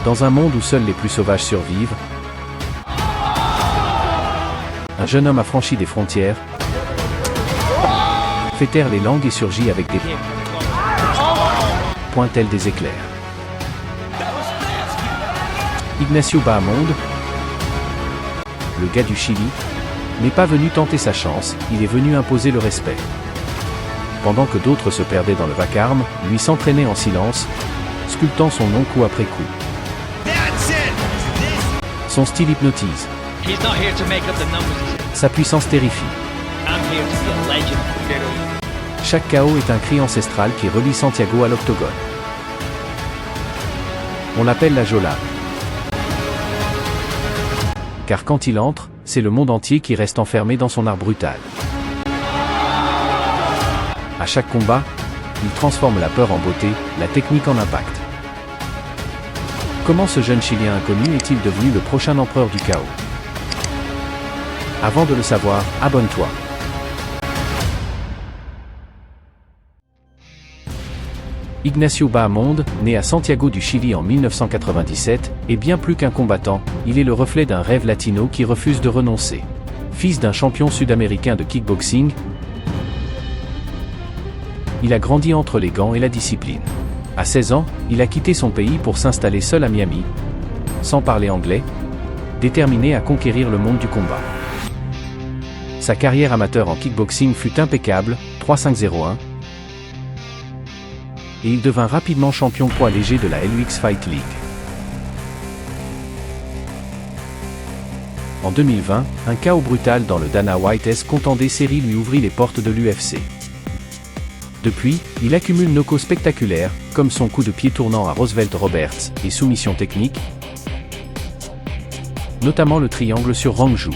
Dans un monde où seuls les plus sauvages survivent, un jeune homme a franchi des frontières, fait taire les langues et surgit avec des points tels des éclairs. Ignacio Bahamonde, le gars du Chili, n'est pas venu tenter sa chance, il est venu imposer le respect. Pendant que d'autres se perdaient dans le vacarme, lui s'entraînait en silence, sculptant son nom coup après coup. Son style hypnotise. Sa puissance terrifie. Chaque KO est un cri ancestral qui relie Santiago à l'octogone. On l'appelle la Jola. Car quand il entre, c'est le monde entier qui reste enfermé dans son art brutal. À chaque combat, il transforme la peur en beauté, la technique en impact. Comment ce jeune Chilien inconnu est-il devenu le prochain empereur du chaos? Avant de le savoir, abonne-toi. Ignacio Bahamonde, né à Santiago du Chili en 1997, est bien plus qu'un combattant, il est le reflet d'un rêve latino qui refuse de renoncer. Fils d'un champion sud-américain de kickboxing, il a grandi entre les gants et la discipline. À 16 ans, il a quitté son pays pour s'installer seul à Miami, sans parler anglais, déterminé à conquérir le monde du combat. Sa carrière amateur en kickboxing fut impeccable, 3-5-0-1, et il devint rapidement champion poids léger de la LUX Fight League. En 2020, un chaos brutal dans le Dana White's Contender Series lui ouvrit les portes de l'UFC. Depuis, il accumule knockouts spectaculaires, comme son coup de pied tournant à Roosevelt Roberts et soumission technique, notamment le triangle sur Rangju.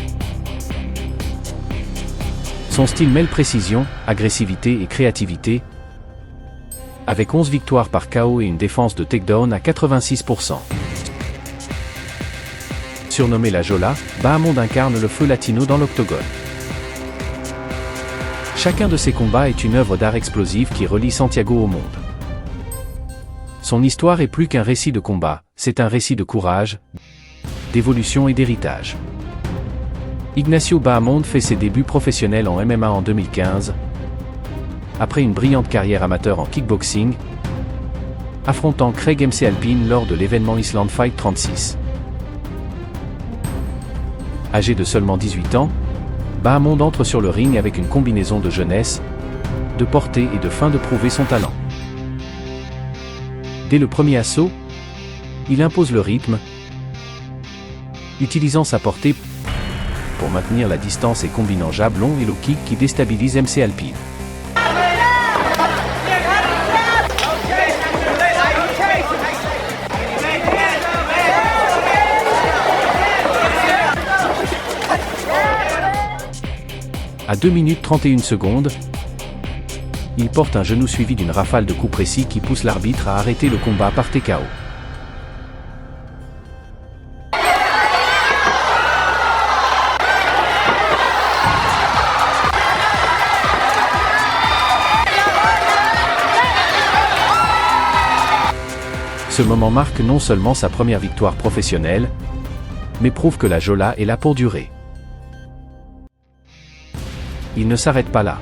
Son style mêle précision, agressivité et créativité, avec 11 victoires par KO et une défense de takedown à 86%. Surnommé la Jola, Bahamonde incarne le feu latino dans l'octogone. Chacun de ses combats est une œuvre d'art explosive qui relie Santiago au monde. Son histoire est plus qu'un récit de combat, c'est un récit de courage, d'évolution et d'héritage. Ignacio Bahamonde fait ses débuts professionnels en MMA en 2015, après une brillante carrière amateur en kickboxing, affrontant Craig MC Alpine lors de l'événement Island Fight 36. Âgé de seulement 18 ans, Bahamonde entre sur le ring avec une combinaison de jeunesse, de portée et de faim de prouver son talent. Dès le premier assaut, il impose le rythme, utilisant sa portée pour maintenir la distance et combinant jab long et low kick qui déstabilise MC Alpine. À 2 minutes 31 secondes, il porte un genou suivi d'une rafale de coups précis qui pousse l'arbitre à arrêter le combat par TKO. Ce moment marque non seulement sa première victoire professionnelle, mais prouve que la Jola est là pour durer. Il ne s'arrête pas là.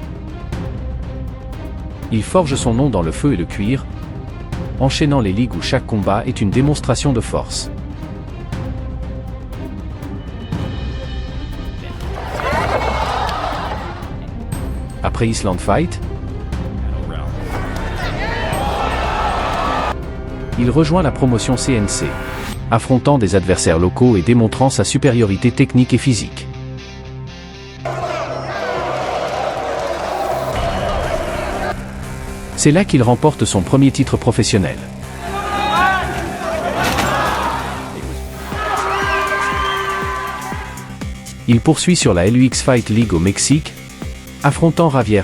Il forge son nom dans le feu et le cuir, enchaînant les ligues où chaque combat est une démonstration de force. Après Island Fight, il rejoint la promotion CNC, affrontant des adversaires locaux et démontrant sa supériorité technique et physique. C'est là qu'il remporte son premier titre professionnel. Il poursuit sur la LUX Fight League au Mexique, affrontant Javier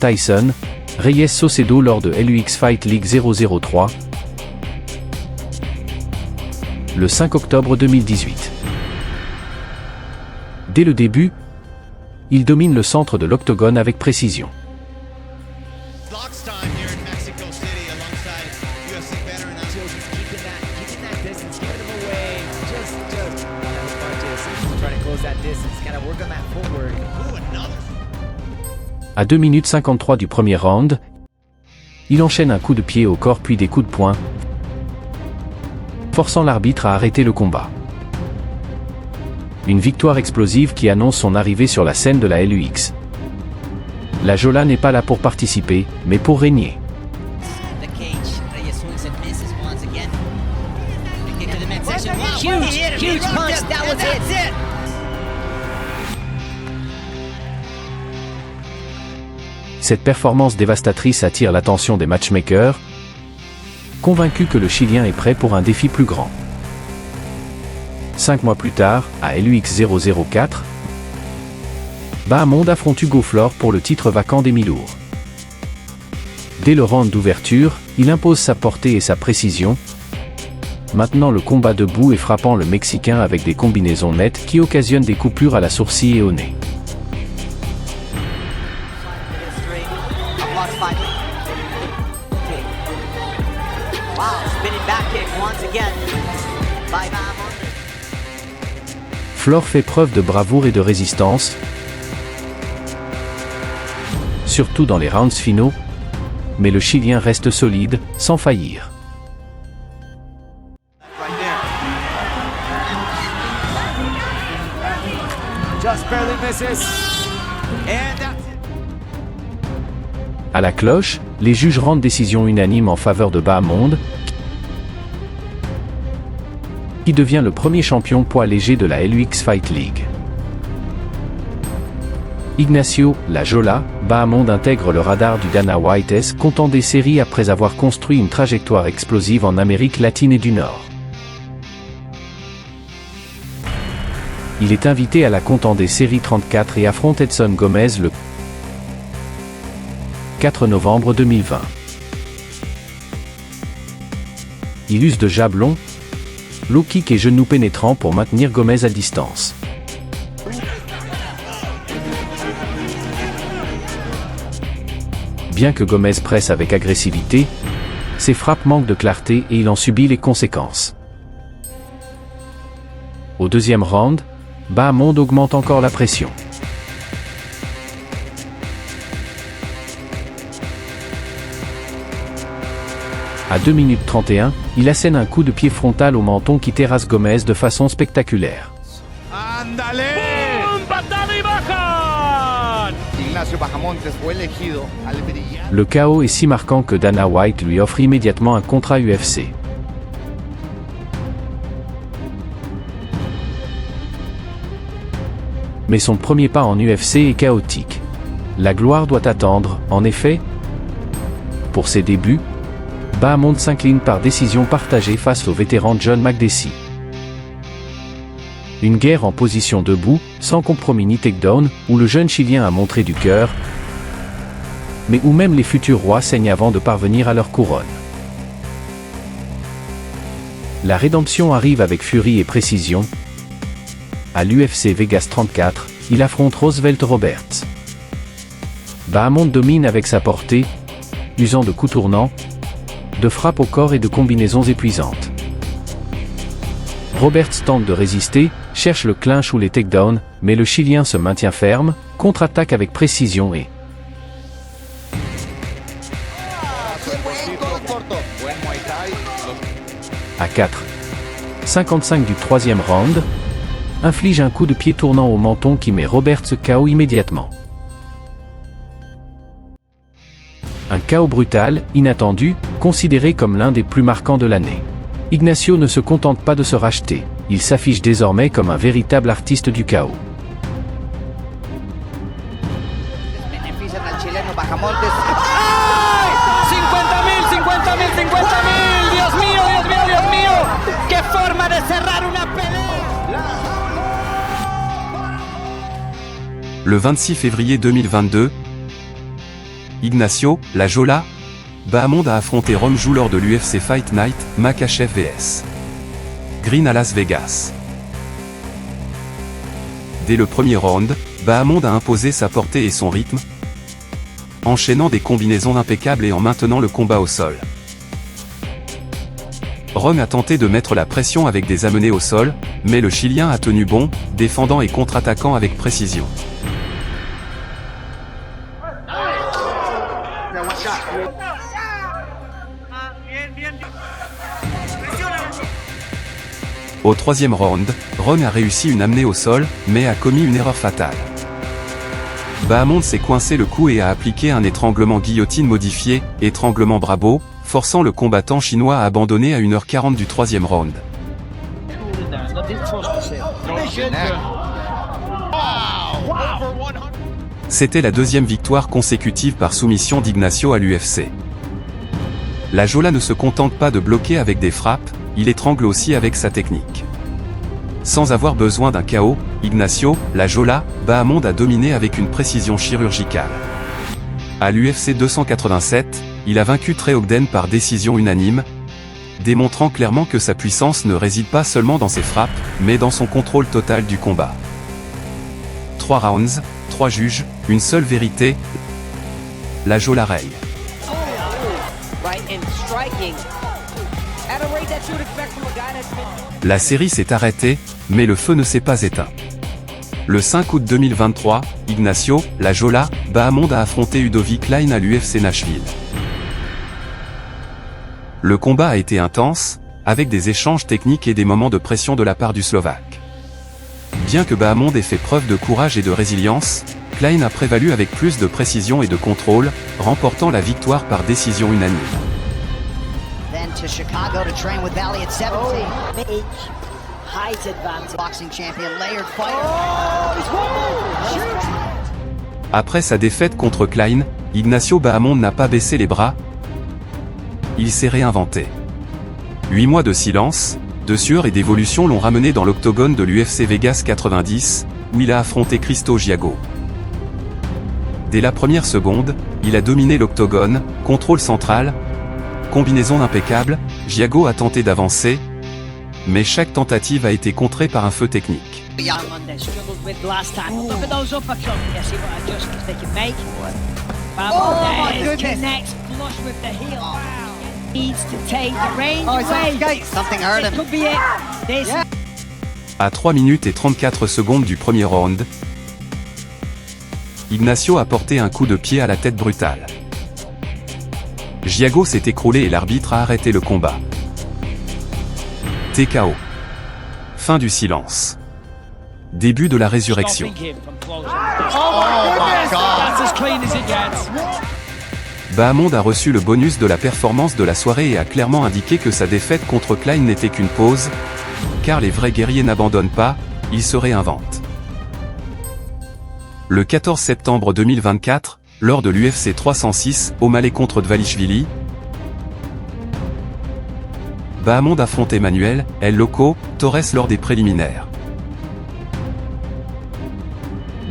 Tyson Reyes Saucedo lors de LUX Fight League 003, le 5 octobre 2018. Dès le début, il domine le centre de l'octogone avec précision. À 2 minutes 53 du premier round, il enchaîne un coup de pied au corps puis des coups de poing, forçant l'arbitre à arrêter le combat. Une victoire explosive qui annonce son arrivée sur la scène de la LUX. La Jola n'est pas là pour participer, mais pour régner. Cette performance dévastatrice attire l'attention des matchmakers, convaincus que le Chilien est prêt pour un défi plus grand. 5 mois plus tard, à LUX 004, Bahamonde affronte Hugo Flore pour le titre vacant des mi-lourds. Dès le round d'ouverture, il impose sa portée et sa précision, maintenant le combat debout et frappant le Mexicain avec des combinaisons nettes qui occasionnent des coupures à la sourcille et au nez. Flore fait preuve de bravoure et de résistance, surtout dans les rounds finaux, mais le Chilien reste solide, sans faillir. À la cloche, les juges rendent décision unanime en faveur de Bahamonde, qui devient le premier champion poids léger de la LUX Fight League. Ignacio, la Jola, Bahamonde intègre le radar du Dana White comptant des séries après avoir construit une trajectoire explosive en Amérique latine et du Nord. Il est invité à la Contenders Série 34 et affronte Edson Gomez le 4 novembre 2020. Il use de jabs longs, low kick et genoux pénétrants pour maintenir Gomez à distance. Bien que Gomez presse avec agressivité, ses frappes manquent de clarté et il en subit les conséquences. Au deuxième round, Bahamonde augmente encore la pression. À 2 minutes 31, il assène un coup de pied frontal au menton qui terrasse Gomez de façon spectaculaire. Le KO est si marquant que Dana White lui offre immédiatement un contrat UFC. Mais son premier pas en UFC est chaotique. La gloire doit attendre, en effet. Pour ses débuts, Bahamonde s'incline par décision partagée face au vétéran John Makdessi. Une guerre en position debout, sans compromis ni takedown, où le jeune Chilien a montré du cœur, mais où même les futurs rois saignent avant de parvenir à leur couronne. La rédemption arrive avec furie et précision. À l'UFC Vegas 34, il affronte Roosevelt Roberts. Bahamonde domine avec sa portée, usant de coups tournants, de frappes au corps et de combinaisons épuisantes. Roberts tente de résister, cherche le clinch ou les takedowns, mais le Chilien se maintient ferme, contre-attaque avec précision et à 4,55 du troisième round, inflige un coup de pied tournant au menton qui met Roberts KO immédiatement. Un KO brutal, inattendu, considéré comme l'un des plus marquants de l'année. Ignacio ne se contente pas de se racheter, il s'affiche désormais comme un véritable artiste du KO. Le 26 février 2022, Ignacio, la Jola, Bahamonde a affronté Rome Jou lors de l'UFC Fight Night, Makhachev vs Green à Las Vegas. Dès le premier round, Bahamonde a imposé sa portée et son rythme, enchaînant des combinaisons impeccables et en maintenant le combat au sol. Rome a tenté de mettre la pression avec des amenés au sol, mais le Chilien a tenu bon, défendant et contre-attaquant avec précision. Au troisième round, Rome a réussi une amenée au sol, mais a commis une erreur fatale. Bahamonde s'est coincé le cou et a appliqué un étranglement guillotine modifié, étranglement Brabo, forçant le combattant chinois à abandonner à 1h40 du troisième round. C'était la deuxième victoire consécutive par soumission d'Ignacio à l'UFC. La Jola ne se contente pas de bloquer avec des frappes, il étrangle aussi avec sa technique. Sans avoir besoin d'un KO, Ignacio, la Jola, Bahamonde a dominé avec une précision chirurgicale. À l'UFC 287, il a vaincu Trey Ogden par décision unanime, démontrant clairement que sa puissance ne réside pas seulement dans ses frappes, mais dans son contrôle total du combat. 3 rounds, 3 juges, une seule vérité, la Jola règne. La série s'est arrêtée, mais le feu ne s'est pas éteint. Le 5 août 2023, Ignacio, la Jola, Bahamonde a affronté Udovi Klein à l'UFC Nashville. Le combat a été intense, avec des échanges techniques et des moments de pression de la part du Slovaque. Bien que Bahamonde ait fait preuve de courage et de résilience, Klein a prévalu avec plus de précision et de contrôle, remportant la victoire par décision unanime. To Chicago to train with Valley at 17. Height advantage. Boxing champion, layered fighter. Après sa défaite contre Klein, Ignacio Bahamonde n'a pas baissé les bras. Il s'est réinventé. 8 mois de silence, de sueur et d'évolution l'ont ramené dans l'octogone de l'UFC Vegas 90, où il a affronté Cristo Giago. Dès la première seconde, il a dominé l'octogone, contrôle central, combinaison impeccable, Giago a tenté d'avancer, mais chaque tentative a été contrée par un feu technique. À 3 minutes et 34 secondes du premier round, Ignacio a porté un coup de pied à la tête brutale. Giago s'est écroulé et l'arbitre a arrêté le combat. TKO. Fin du silence. Début de la résurrection. Bahamonde a reçu le bonus de la performance de la soirée et a clairement indiqué que sa défaite contre Klein n'était qu'une pause, car les vrais guerriers n'abandonnent pas, ils se réinventent. Le 14 septembre 2024, lors de l'UFC 306, O'Malley contre Dvalishvili, Bahamonde affronte Emmanuel, El Loco, Torres lors des préliminaires.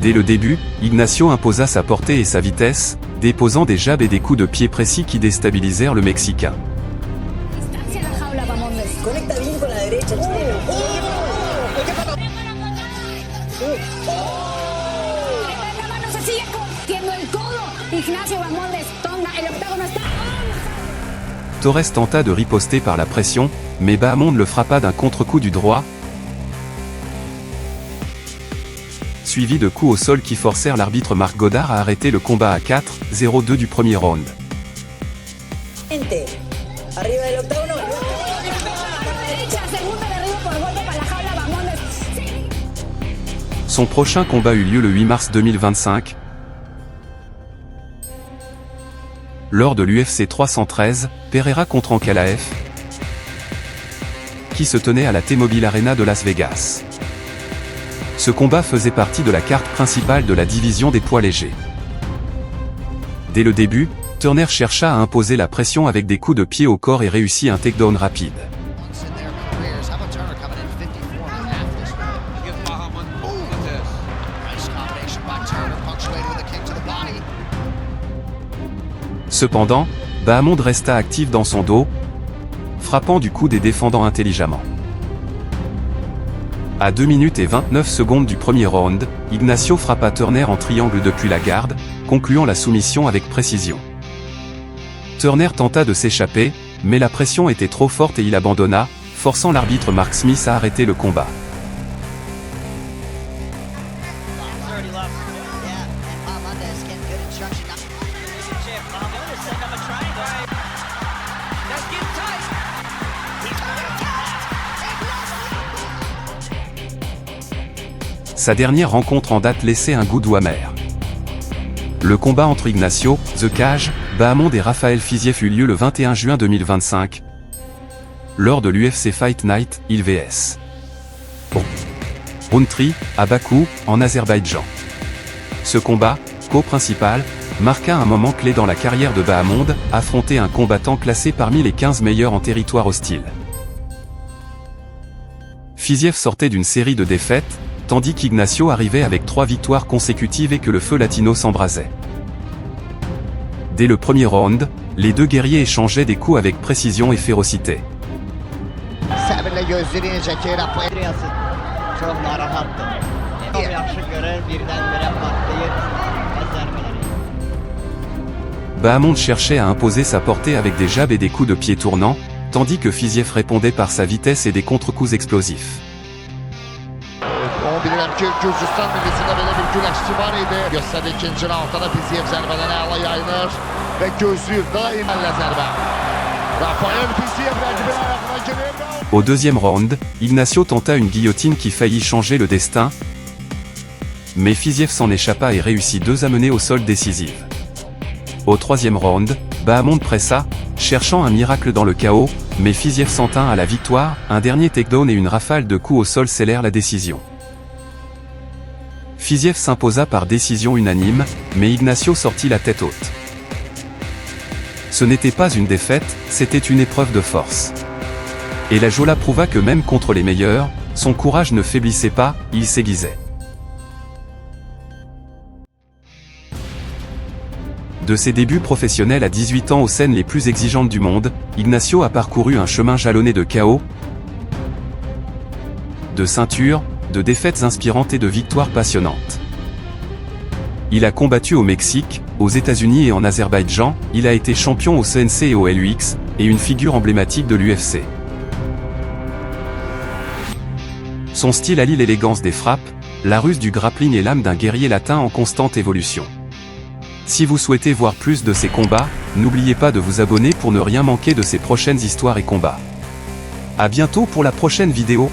Dès le début, Ignacio imposa sa portée et sa vitesse, déposant des jabs et des coups de pied précis qui déstabilisèrent le Mexicain. Torres tenta de riposter par la pression, mais Bahamonde le frappa d'un contre-coup du droit, suivi de coups au sol qui forcèrent l'arbitre Marc Godard à arrêter le combat à 4-0-2 du premier round. Son prochain combat eut lieu le 8 mars 2025, lors de l'UFC 313, Pereira contre Ankalaev, qui se tenait à la T-Mobile Arena de Las Vegas. Ce combat faisait partie de la carte principale de la division des poids légers. Dès le début, Turner chercha à imposer la pression avec des coups de pied au corps et réussit un takedown rapide. Cependant, Bahamonde resta actif dans son dos, frappant du coude et défendant intelligemment. À 2 minutes et 29 secondes du premier round, Ignacio frappa Turner en triangle depuis la garde, concluant la soumission avec précision. Turner tenta de s'échapper, mais la pression était trop forte et il abandonna, forçant l'arbitre Mark Smith à arrêter le combat. Sa dernière rencontre en date laissait un goût doux amer. Le combat entre Ignacio, The Cage, Bahamondes et Rafael Fiziev eut lieu le 21 juin 2025, lors de l'UFC Fight Night, ILVS. Roundtree, à Bakou, en Azerbaïdjan. Ce combat, co-principal, marqua un moment clé dans la carrière de Bahamondes, affronter un combattant classé parmi les 15 meilleurs en territoire hostile. Fiziev sortait d'une série de défaites, tandis qu'Ignacio arrivait avec 3 victoires consécutives et que le feu latino s'embrasait. Dès le premier round, les deux guerriers échangeaient des coups avec précision et férocité. Bahamondes cherchait à imposer sa portée avec des jabs et des coups de pied tournants, tandis que Fiziev répondait par sa vitesse et des contre-coups explosifs. Au deuxième round, Ignacio tenta une guillotine qui faillit changer le destin, mais Fiziev s'en échappa et réussit 2 amenées au sol décisives. Au troisième round, Bahamondes pressa, cherchant un miracle dans le chaos, mais Fiziev s'en tint à la victoire, un dernier takedown et une rafale de coups au sol scellèrent la décision. Fiziev s'imposa par décision unanime, mais Ignacio sortit la tête haute. Ce n'était pas une défaite, c'était une épreuve de force. Et la Jola prouva que même contre les meilleurs, son courage ne faiblissait pas, il s'aiguisait. De ses débuts professionnels à 18 ans aux scènes les plus exigeantes du monde, Ignacio a parcouru un chemin jalonné de chaos, de ceintures, de défaites inspirantes et de victoires passionnantes. Il a combattu au Mexique, aux États-Unis et en Azerbaïdjan, il a été champion au CNC et au LUX, et une figure emblématique de l'UFC. Son style allie l'élégance des frappes, la ruse du grappling et l'âme d'un guerrier latin en constante évolution. Si vous souhaitez voir plus de ces combats, n'oubliez pas de vous abonner pour ne rien manquer de ses prochaines histoires et combats. À bientôt pour la prochaine vidéo.